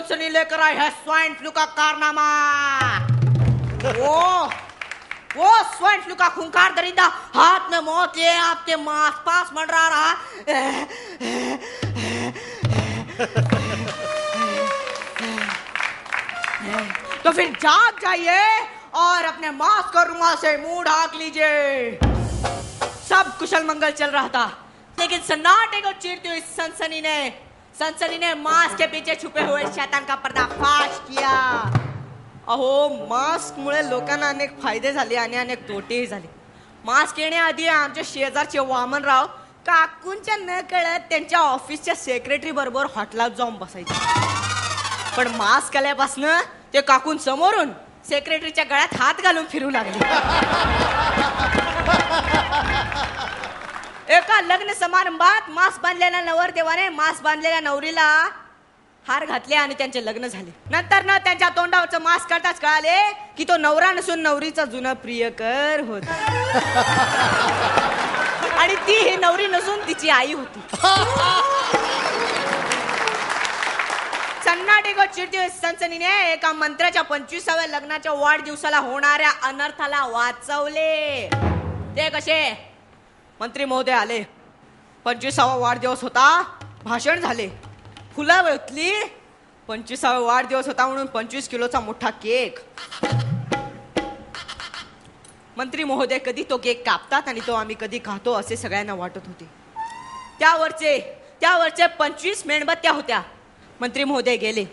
सनसनी लेकर आए हैं स्वाइन फ्लू का कारनामा। वो स्वाइन फ्लू का खूंखार दरिंदा हाथ में मौत लिए आपके पास मंडरा रहा। तो फिर जाग जाइए और अपने मास्क और रुमाल से मुंह ढाक लीजिए। सब कुशल मंगल चल रहा था, लेकिन सन्नाटे को चीरती हुई सनसनी ने मास्क के पीछे छुपे हुए शैतान का पर्दाफाश किया। अहो, मास्क मुळे लोकांना अनेक फायदे झाले आणि अनेक तोटेही झाले। मास्क येण्याआधी आमच्या शेजारचे वामनराव काकूंच्या न कळत त्यांच्या ऑफिसच्या सेक्रेटरी बरोबर हॉटेलात जाऊन बसायचे, पण मास्क आल्यापासून ते काकून समोरून सेक्रेटरीच्या गळ्यात हात घालून फिरू लागले। एका लग्न समारंभात मास्क बांधलेल्या नवरदेवाने मास्क बांधलेल्या नवरीला हार घातले आणि त्यांचे लग्न झाले। नंतर ना त्यांच्या तोंडावरचं मास्क काढताच कळाले की तो नवरा नसून नवरीचा जुना प्रियकर होता आणि ती ही नवरी नसून तिची आई होती। सन्नाटे को चिरती हुई सनसनीने एका मंत्र्याच्या 25व्या लग्नाच्या वाढदिवसाला होणाऱ्या अनर्थाला वाचवले। ते कसे? मंत्री महोदय आले, 25वा वाढदिवस होता, भाषण झाले, फुलं वेचली, 25वा वाढदिवस होता म्हणून 25 किलोचा मोठा केक। मंत्री महोदय कधी तो केक कापतात आणि तो आम्ही कधी खातो असे सगळ्यांना वाटत होते। त्यावरचे 25 मेणबत्त्या होत्या। मंत्री महोदय गेले,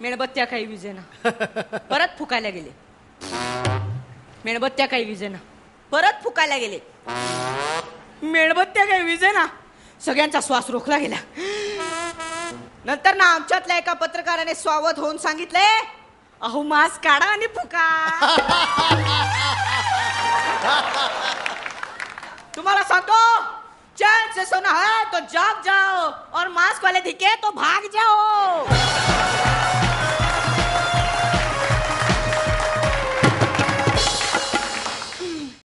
मेणबत्त्या काही विजेना, परत फुकायला गेले, मेणबत्त्या काही विजेना, परत फुकायला गेले, मेणबत्त्या काही विजेना, सगळ्यांचा श्वास रोखला गेला। नंतर ना आमच्यातल्या एका पत्रकाराने स्वावध होऊन सांगितले, अहो मास्क काढा आणि फुका। तुम्हाला सांगतो, चैन से सोना है तो जाग जाओ और मास्क वाले दिखे तो भाग जाओ।